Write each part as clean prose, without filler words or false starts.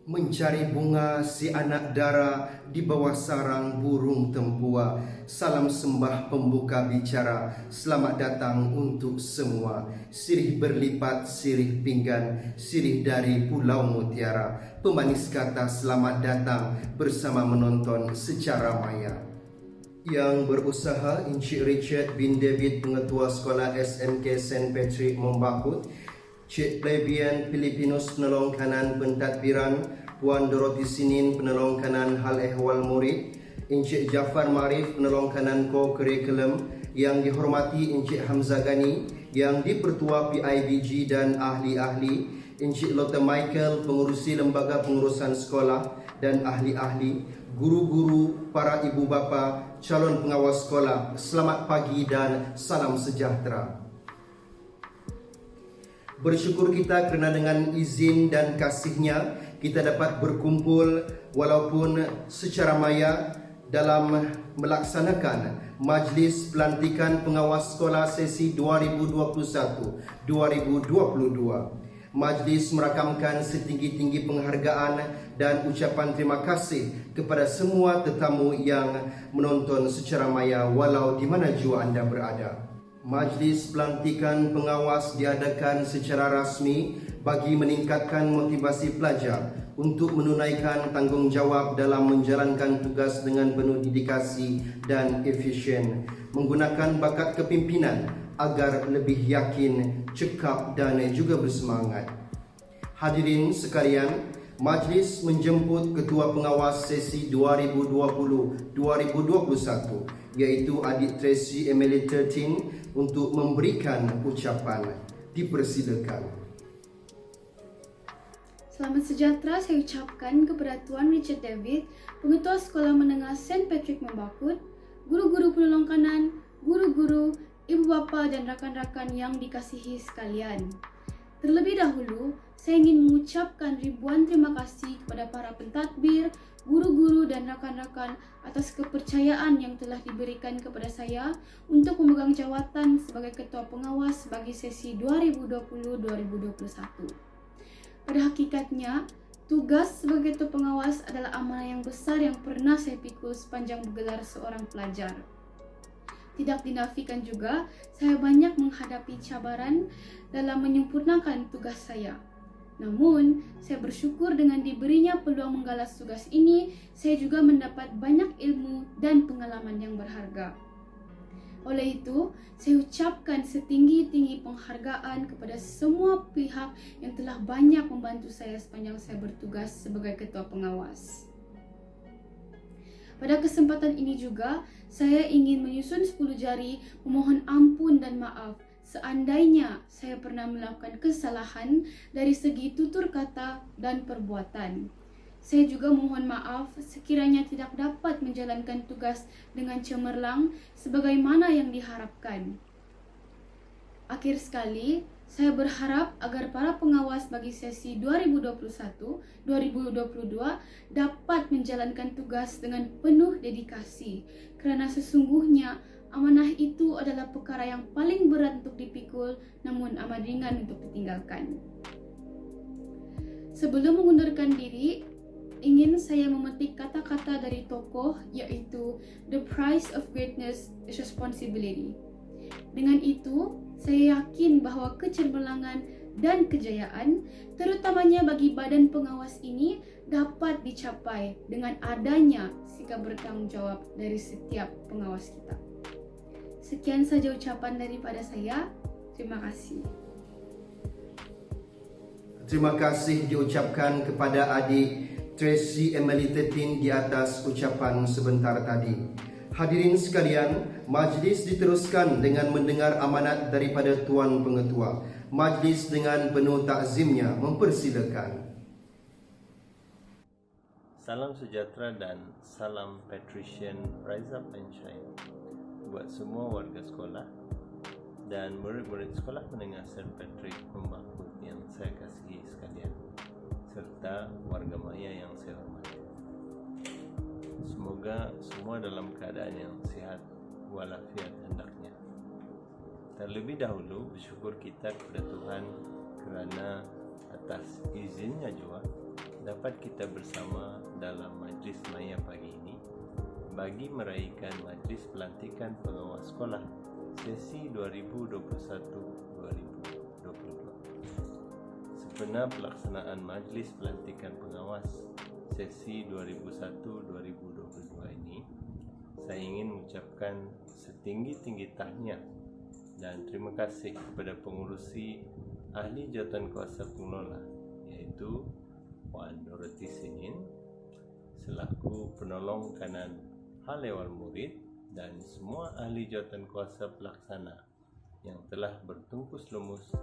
Mencari bunga si anak dara di bawah sarang burung tempua. Salam sembah pembuka bicara, selamat datang untuk semua. Sirih berlipat, sirih pinggan, sirih dari Pulau Mutiara. Pemanis kata selamat datang bersama menonton secara maya. Yang berusaha Encik Richard bin David, Pengetua Sekolah SMK St. Patrick Membakut, Cik Plebian Filipinos Penolong Kanan Pentadbiran, Puan Dorothy Sinin Penolong Kanan Hal Ehwal Murid, Encik Jafar Marif Penolong Kanan Co-Curriculum, yang dihormati Encik Hamzah Gani, yang dipertua PIBG dan ahli-ahli, Encik Lotte Michael Pengurusi Lembaga Pengurusan Sekolah dan ahli-ahli, guru-guru, para ibu bapa, calon pengawas sekolah, selamat pagi dan salam sejahtera. Bersyukur kita kerana dengan izin dan kasihnya kita dapat berkumpul walaupun secara maya dalam melaksanakan Majlis Pelantikan Pengawas Sekolah sesi 2021-2022. Majlis merakamkan setinggi-tinggi penghargaan dan ucapan terima kasih kepada semua tetamu yang menonton secara maya walau di mana jua anda berada. Majlis Pelantikan Pengawas diadakan secara rasmi bagi meningkatkan motivasi pelajar untuk menunaikan tanggungjawab dalam menjalankan tugas dengan penuh dedikasi dan efisien, menggunakan bakat kepimpinan agar lebih yakin, cekap dan juga bersemangat. Hadirin sekalian, Majlis menjemput Ketua Pengawas sesi 2020-2021 iaitu Adik Tracy Emily 13 untuk memberikan ucapan. Dipersilakan. Selamat sejahtera saya ucapkan kepada Tuan Richard David, Pengetua Sekolah Menengah St. Patrick Membakut, guru-guru penolong kanan, guru-guru, ibu bapa dan rakan-rakan yang dikasihi sekalian. Terlebih dahulu, saya ingin mengucapkan ribuan terima kasih kepada para pentadbir, guru-guru dan rakan-rakan atas kepercayaan yang telah diberikan kepada saya untuk memegang jawatan sebagai Ketua Pengawas bagi sesi 2020-2021. Pada hakikatnya, tugas sebagai Ketua Pengawas adalah amanah yang besar yang pernah saya pikul sepanjang bergelar seorang pelajar. Tidak dinafikan juga, saya banyak menghadapi cabaran dalam menyempurnakan tugas saya. Namun, saya bersyukur dengan diberinya peluang menggalas tugas ini, saya juga mendapat banyak ilmu dan pengalaman yang berharga. Oleh itu, saya ucapkan setinggi-tinggi penghargaan kepada semua pihak yang telah banyak membantu saya sepanjang saya bertugas sebagai Ketua Pengawas. Pada kesempatan ini juga, saya ingin menyusun 10 jari memohon ampun dan maaf seandainya saya pernah melakukan kesalahan dari segi tutur kata dan perbuatan. Saya juga mohon maaf sekiranya tidak dapat menjalankan tugas dengan cemerlang sebagaimana yang diharapkan. Akhir sekali, saya berharap agar para pengawas bagi sesi 2021-2022 dapat menjalankan tugas dengan penuh dedikasi kerana sesungguhnya amanah itu adalah perkara yang paling berat untuk dipikul namun amat ringan untuk ditinggalkan. Sebelum mengundurkan diri, ingin saya memetik kata-kata dari tokoh iaitu "The price of greatness is responsibility". Dengan itu, saya yakin bahawa kecemerlangan dan kejayaan, terutamanya bagi badan pengawas ini, dapat dicapai dengan adanya sikap bertanggungjawab dari setiap pengawas kita. Sekian saja ucapan daripada saya. Terima kasih. Terima kasih diucapkan kepada adik Tracy Emily 13 di atas ucapan sebentar tadi. Hadirin sekalian, majlis diteruskan dengan mendengar amanat daripada Tuan Pengetua. Majlis dengan penuh takzimnya mempersilakan. Salam sejahtera dan salam Patrician Rise Up and Shine buat semua warga sekolah dan murid-murid sekolah menengah St. Patrick Membakut yang saya kasihi sekalian, serta warga maya yang saya hormati. Semoga semua dalam keadaan yang sihat walafiat hendaknya. Terlebih dahulu bersyukur kita kepada Tuhan kerana atas izinnya juga dapat kita bersama dalam majlis maya pagi ini bagi meraihkan majlis pelantikan pengawas sekolah sesi 2021-2022. Sempena pelaksanaan majlis pelantikan pengawas sesi 2001-2022 ini, saya ingin mengucapkan setinggi-tinggi tahniah dan terima kasih kepada pengurusi ahli jawatan kuasa pengelola, iaitu Puan Dorothy Sinin selaku penolong kanan hal ehwal murid dan semua ahli jawatan kuasa pelaksana yang telah bertungkus lumus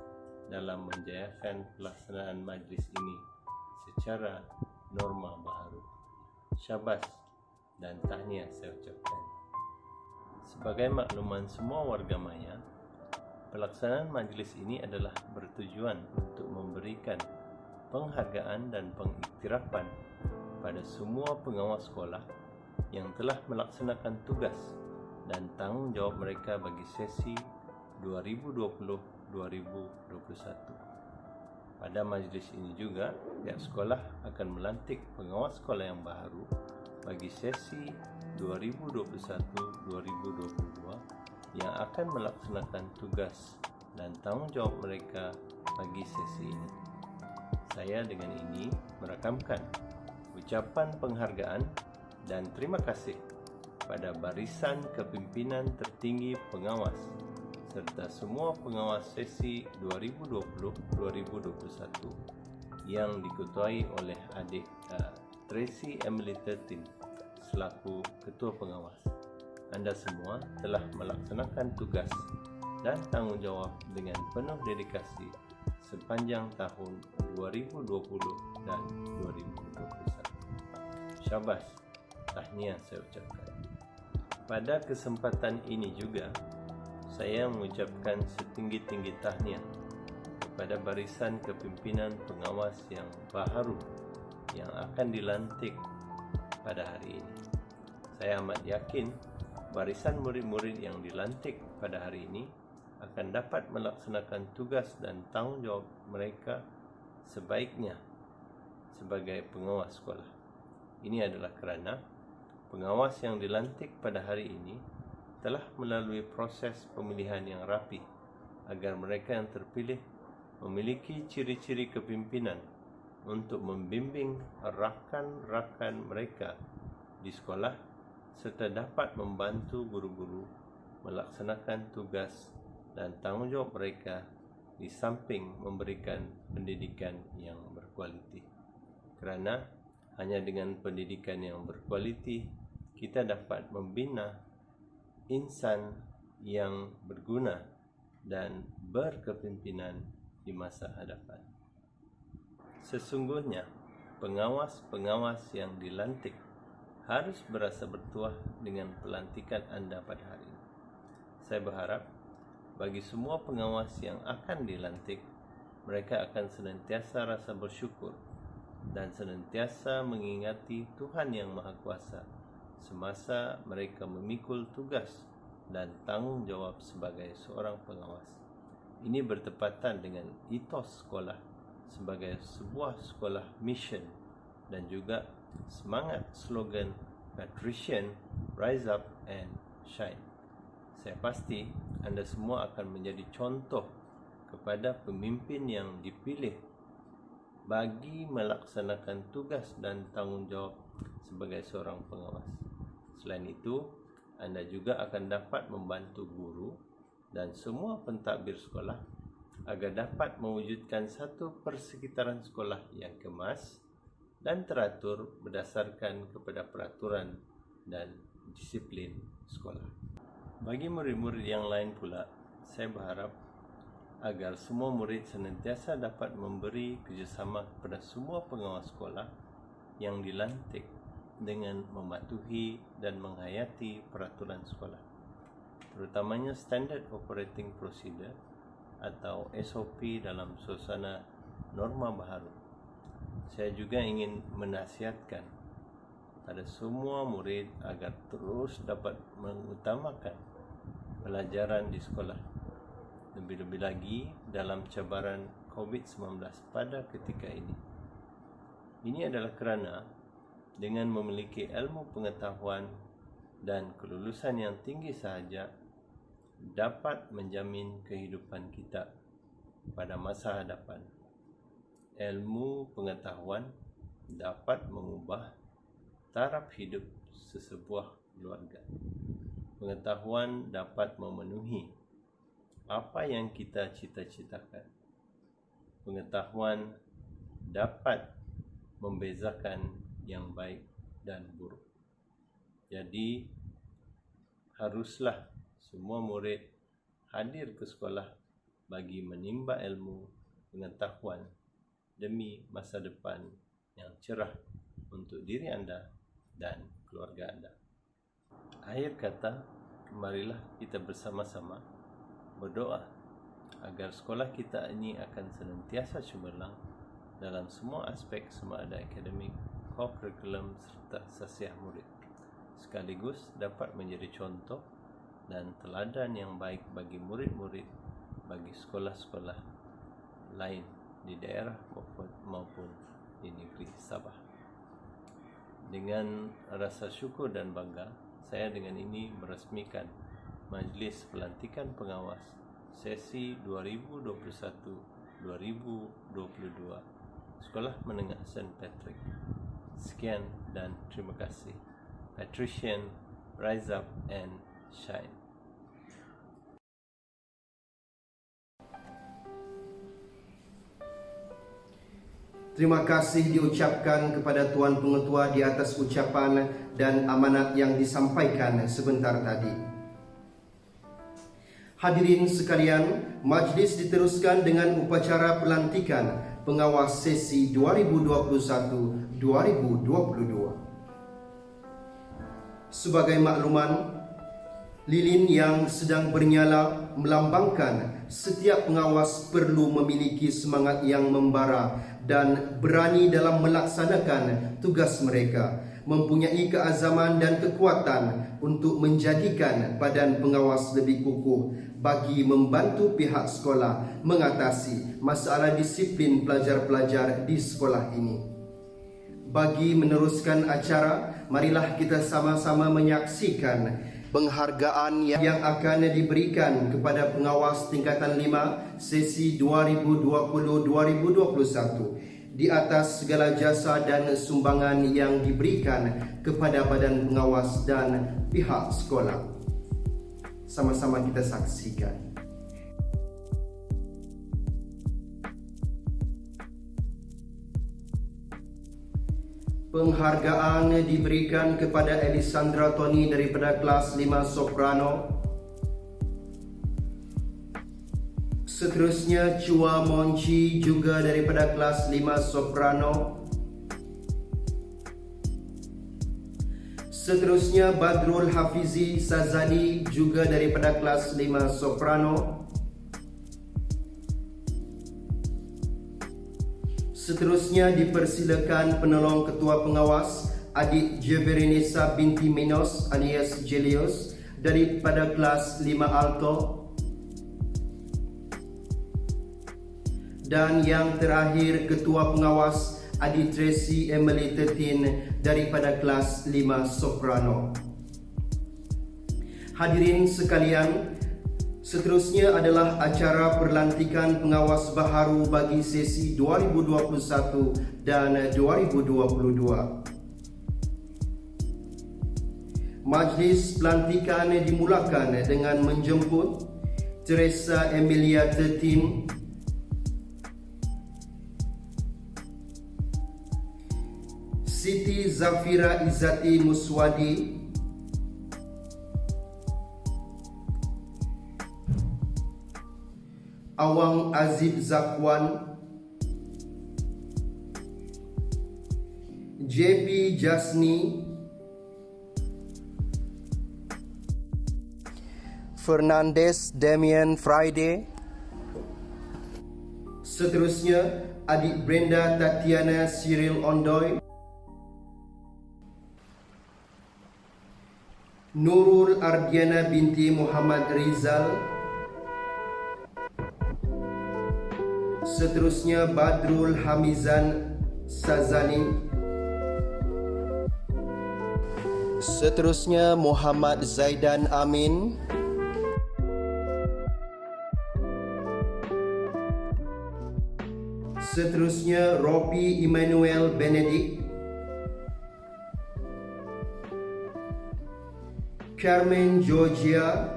dalam menjayakan pelaksanaan majlis ini secara norma baharu. Syabas dan tahniah saya ucapkan. Sebagai makluman semua warga maya, pelaksanaan majlis ini adalah bertujuan untuk memberikan penghargaan dan pengiktirafan pada semua pengawas sekolah yang telah melaksanakan tugas dan tanggungjawab mereka bagi sesi 2020-2021. Pada majlis ini juga, pihak sekolah akan melantik pengawas sekolah yang baharu bagi sesi 2021-2022 yang akan melaksanakan tugas dan tanggungjawab mereka bagi sesi ini. Saya dengan ini merakamkan ucapan penghargaan dan terima kasih pada barisan kepimpinan tertinggi pengawas serta semua pengawas sesi 2020-2021 yang diketuai oleh adik Tracy Emily Tertin selaku ketua pengawas. Anda semua telah melaksanakan tugas dan tanggungjawab dengan penuh dedikasi sepanjang tahun 2020 dan 2021. Syabas, tahniah saya ucapkan. Pada kesempatan ini juga, saya mengucapkan setinggi-tinggi tahniah kepada barisan kepimpinan pengawas yang baharu yang akan dilantik pada hari ini. Saya amat yakin barisan murid-murid yang dilantik pada hari ini akan dapat melaksanakan tugas dan tanggungjawab mereka sebaiknya sebagai pengawas sekolah. Ini adalah kerana pengawas yang dilantik pada hari ini telah melalui proses pemilihan yang rapi agar mereka yang terpilih memiliki ciri-ciri kepimpinan untuk membimbing rakan-rakan mereka di sekolah serta dapat membantu guru-guru melaksanakan tugas dan tanggungjawab mereka di samping memberikan pendidikan yang berkualiti. Kerana hanya dengan pendidikan yang berkualiti kita dapat membina insan yang berguna dan berkepimpinan di masa hadapan. Sesungguhnya pengawas-pengawas yang dilantik harus berasa bertuah dengan pelantikan anda pada hari ini. Saya berharap bagi semua pengawas yang akan dilantik, mereka akan senantiasa rasa bersyukur dan senantiasa mengingati Tuhan Yang Maha Kuasa semasa mereka memikul tugas dan tanggungjawab sebagai seorang pengawas. Ini bertepatan dengan etos sekolah sebagai sebuah sekolah mission dan juga semangat slogan Patrician, Rise Up and Shine. Saya pasti anda semua akan menjadi contoh kepada pemimpin yang dipilih bagi melaksanakan tugas dan tanggungjawab sebagai seorang pengawas. Selain itu, anda juga akan dapat membantu guru dan semua pentadbir sekolah agar dapat mewujudkan satu persekitaran sekolah yang kemas dan teratur berdasarkan kepada peraturan dan disiplin sekolah. Bagi murid-murid yang lain pula, saya berharap agar semua murid senantiasa dapat memberi kerjasama kepada semua pengawas sekolah yang dilantik dengan mematuhi dan menghayati peraturan sekolah, terutamanya Standard Operating Procedure atau SOP dalam suasana norma baharu. Saya juga ingin menasihatkan pada semua murid agar terus dapat mengutamakan pelajaran di sekolah, lebih-lebih lagi dalam cabaran COVID-19 pada ketika ini. Ini adalah kerana dengan memiliki ilmu pengetahuan dan kelulusan yang tinggi sahaja dapat menjamin kehidupan kita pada masa hadapan. Ilmu pengetahuan dapat mengubah taraf hidup sesebuah keluarga. Pengetahuan dapat memenuhi apa yang kita cita-citakan. Pengetahuan dapat membezakan yang baik dan buruk. Jadi, haruslah semua murid hadir ke sekolah bagi menimba ilmu pengetahuan demi masa depan yang cerah untuk diri anda dan keluarga anda. Akhir kata, marilah kita bersama-sama berdoa agar sekolah kita ini akan senantiasa cemerlang dalam semua aspek sama ada akademik, co-curriculum serta sasiah murid, sekaligus dapat menjadi contoh dan teladan yang baik bagi murid-murid bagi sekolah-sekolah lain di daerah maupun di negeri Sabah. Dengan rasa syukur dan bangga, saya dengan ini meresmikan Majlis Pelantikan Pengawas sesi 2021-2022 Sekolah Menengah St. Patrick. Sekian dan terima kasih. Patrician, rise up and shine. Terima kasih diucapkan kepada Tuan Pengetua di atas ucapan dan amanat yang disampaikan sebentar tadi. Hadirin sekalian, majlis diteruskan dengan upacara pelantikan pengawas sesi 2021-2022. Sebagai makluman, lilin yang sedang bernyala melambangkan setiap pengawas perlu memiliki semangat yang membara dan berani dalam melaksanakan tugas mereka, mempunyai keazaman dan kekuatan untuk menjadikan badan pengawas lebih kukuh bagi membantu pihak sekolah mengatasi masalah disiplin pelajar-pelajar di sekolah ini. Bagi meneruskan acara, marilah kita sama-sama menyaksikan penghargaan yang akan diberikan kepada pengawas tingkatan 5 sesi 2020-2021 di atas segala jasa dan sumbangan yang diberikan kepada badan pengawas dan pihak sekolah. Sama-sama kita saksikan. Penghargaan diberikan kepada Elisandra Tony daripada kelas 5 Soprano. Seterusnya Chua Monchi juga daripada kelas 5 Soprano. Seterusnya Badrul Hafizi Sazali juga daripada kelas 5 Soprano. Seterusnya dipersilakan penolong ketua pengawas Adik Jeverinisa binti Minos alias Jelius daripada kelas 5 Alto. Dan yang terakhir ketua pengawas Adik Tracy Emily Tetin daripada kelas 5 Soprano. Hadirin sekalian, seterusnya adalah acara perlantikan pengawas baharu bagi sesi 2021 dan 2022. Majlis pelantikan dimulakan dengan menjemput Teresa Emilia Tetin, Siti Zafira Izzati Muswadi, Awang Azib Zakwan, JP Jasni, Fernandez Damian Friday. Seterusnya Adik Brenda Tatiana Cyril Ondoy, Nurul Ardiana binti Muhammad Rizal. Seterusnya Badrul Hamizan Sazali. Seterusnya Muhammad Zaidan Amin. Seterusnya Ropi Emmanuel Benedict. Carmen Georgia.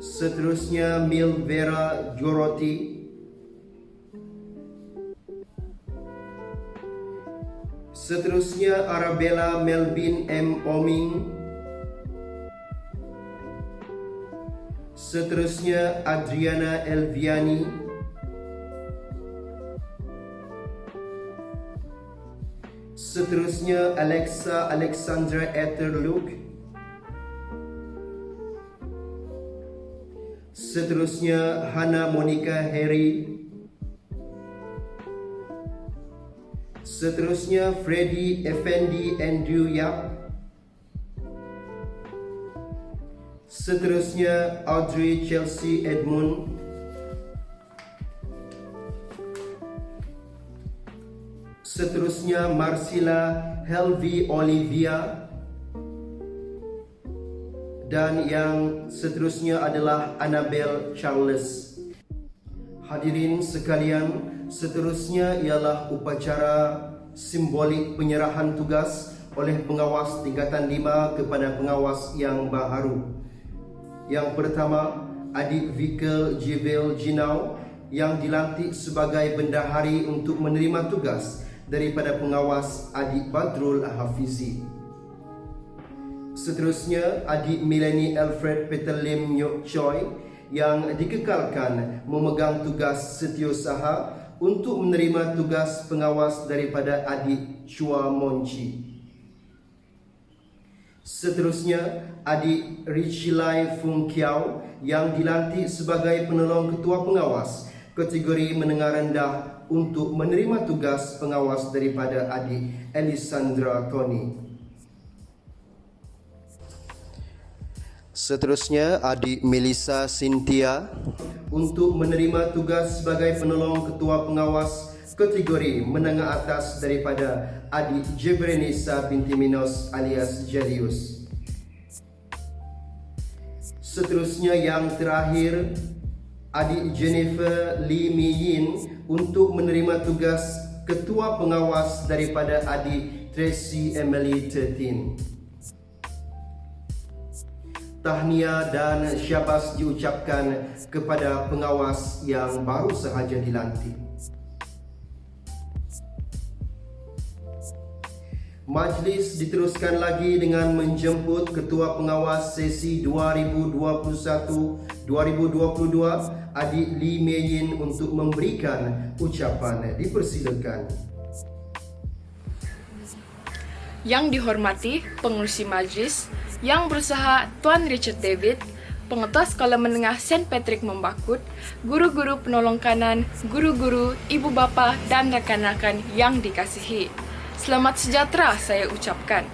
Seterusnya Milvera Joroti. Seterusnya Arabella Melvin M. Oming. Seterusnya Adriana Elviani. Seterusnya Alexa Alexandra Etherluke. Seterusnya Hannah Monica Harry. Seterusnya Freddy Effendi Andrew Yap. Seterusnya Audrey Chelsea Edmund. Seterusnya Marcilla Helvi Olivia. Dan yang seterusnya adalah Annabel Charles. Hadirin sekalian, seterusnya ialah upacara simbolik penyerahan tugas oleh pengawas tingkatan 5 kepada pengawas yang baharu. Yang pertama, Adik Vikel Jivel Jinau yang dilantik sebagai bendahari untuk menerima tugas daripada pengawas Adik Badrul Hafizi. Seterusnya, Adik Mileni Alfred Peter Lim Nyok Choi yang dikekalkan memegang tugas setiausaha untuk menerima tugas pengawas daripada Adik Chua Monchi. Seterusnya, Adik Richilai Fung Kiau yang dilantik sebagai penolong ketua pengawas kategori menengah rendah untuk menerima tugas pengawas daripada Adik Elisandra Tony. Seterusnya, Adik Melissa Cynthia untuk menerima tugas sebagai penolong ketua pengawas kategori menengah atas daripada Adik Jebrenisa binti Minos alias Jelius. Seterusnya yang terakhir, Adik Jennifer Lee Mi Yin untuk menerima tugas ketua pengawas daripada Adik Tracy Emily 13. Tahniah dan syabas diucapkan kepada pengawas yang baru sahaja dilantik. Majlis diteruskan lagi dengan menjemput Ketua Pengawas sesi 2021-2022 Adik Lee Mei Yin untuk memberikan ucapan. Dipersilakan. Yang dihormati pengurusi majlis, yang berusaha Tuan Richard David, Pengetua Sekolah Menengah St. Patrick Membakut, guru-guru penolong kanan, guru-guru, ibu bapa dan rakan-rakan yang dikasihi. Selamat sejahtera saya ucapkan.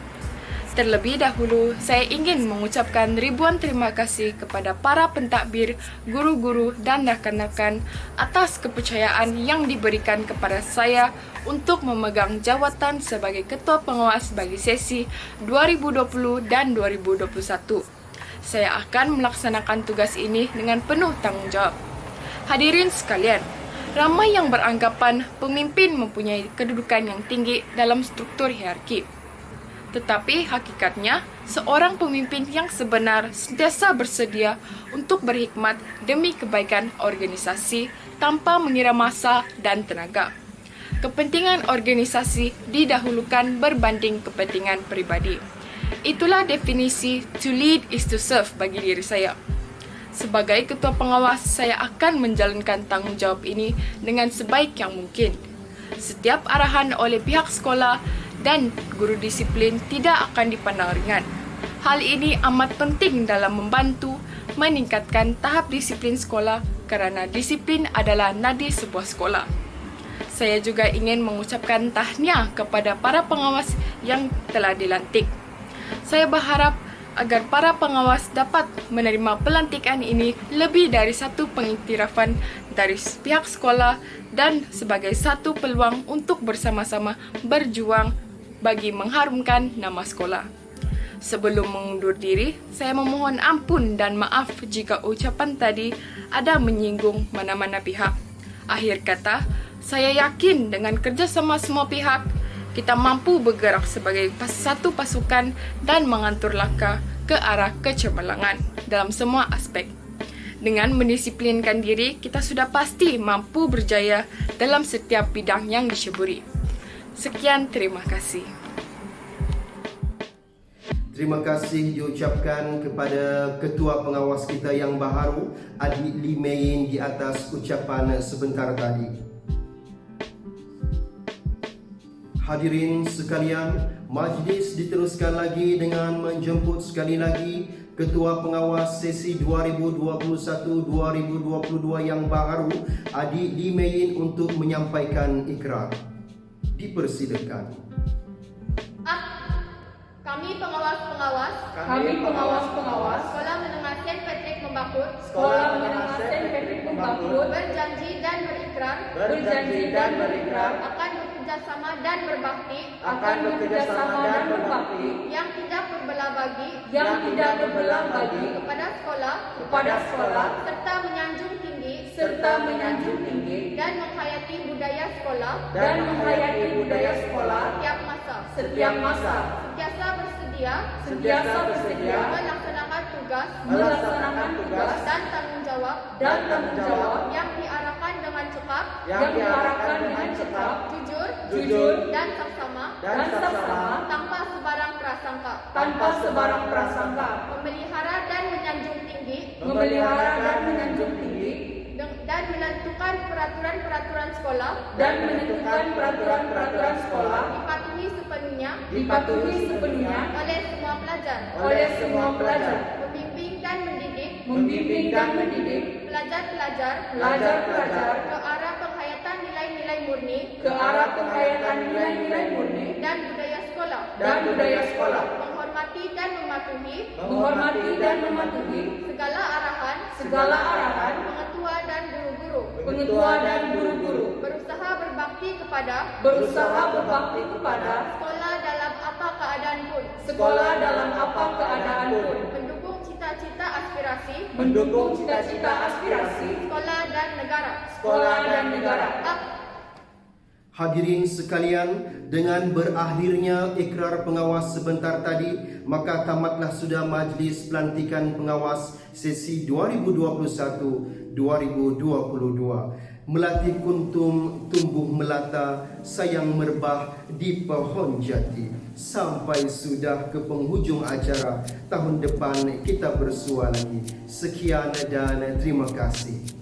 Terlebih dahulu, saya ingin mengucapkan ribuan terima kasih kepada para pentadbir, guru-guru dan rakan-rakan atas kepercayaan yang diberikan kepada saya untuk memegang jawatan sebagai Ketua Pengawas bagi sesi 2020 dan 2021. Saya akan melaksanakan tugas ini dengan penuh tanggungjawab. Hadirin sekalian, ramai yang beranggapan pemimpin mempunyai kedudukan yang tinggi dalam struktur hierarki. Tetapi hakikatnya, seorang pemimpin yang sebenar sentiasa bersedia untuk berhikmat demi kebaikan organisasi tanpa mengira masa dan tenaga. Kepentingan organisasi didahulukan berbanding kepentingan pribadi. Itulah definisi to lead is to serve bagi diri saya. Sebagai ketua pengawas, saya akan menjalankan tanggungjawab ini dengan sebaik yang mungkin. Setiap arahan oleh pihak sekolah dan guru disiplin tidak akan dipandang ringan. Hal ini amat penting dalam membantu meningkatkan tahap disiplin sekolah kerana disiplin adalah nadi sebuah sekolah. Saya juga ingin mengucapkan tahniah kepada para pengawas yang telah dilantik. Saya berharap agar para pengawas dapat menerima pelantikan ini lebih dari satu pengiktirafan dari pihak sekolah dan sebagai satu peluang untuk bersama-sama berjuang bagi mengharumkan nama sekolah. Sebelum mengundur diri, saya memohon ampun dan maaf jika ucapan tadi ada menyinggung mana-mana pihak. Akhir kata, saya yakin dengan kerjasama semua pihak, kita mampu bergerak sebagai satu pasukan dan mengatur langkah ke arah kecemerlangan dalam semua aspek. Dengan mendisiplinkan diri, kita sudah pasti mampu berjaya dalam setiap bidang yang diceburi. Sekian, terima kasih. Terima kasih diucapkan kepada Ketua Pengawas kita yang baharu, Adik Limein, di atas ucapan sebentar tadi. Hadirin sekalian, majlis diteruskan lagi dengan menjemput sekali lagi Ketua Pengawas sesi 2021-2022 yang baharu, Adik Limein, untuk menyampaikan ikrar. Dipersilakan. Kami pengawas-pengawas Sekolah Menengah Saint Patrick Membakut berjanji dan berikrar akan bekerjasama dan berbakti yang tidak berbelah bagi kepada sekolah serta menyanjung tinggi dan menghayati budaya sekolah setiap masa sentiasa bersedia melaksanakan tugas dan tanggung jawab yang diarahkan dengan cekap, jujur dan saksama tanpa sebarang prasangka, memelihara dan menyanjung tinggi dan menentukan peraturan-peraturan sekolah dipatuhi sepenuhnya oleh semua pelajar, membimbing dan mendidik pelajar-pelajar ke arah penghayatan nilai-nilai murni dan budaya sekolah, menghormati dan mematuhi segala arahan pengetua dan guru-guru, berusaha berbakti kepada sekolah dalam apa keadaan pun, mendukung cita-cita aspirasi sekolah dan negara. Hadirin sekalian, dengan berakhirnya ikrar pengawas sebentar tadi, maka tamatlah sudah majlis pelantikan pengawas sesi 2021-2022. Melati kuntum tumbuh melata, sayang merebah di pohon jati. Sampai sudah ke penghujung acara, tahun depan kita bersua lagi. Sekian dan terima kasih.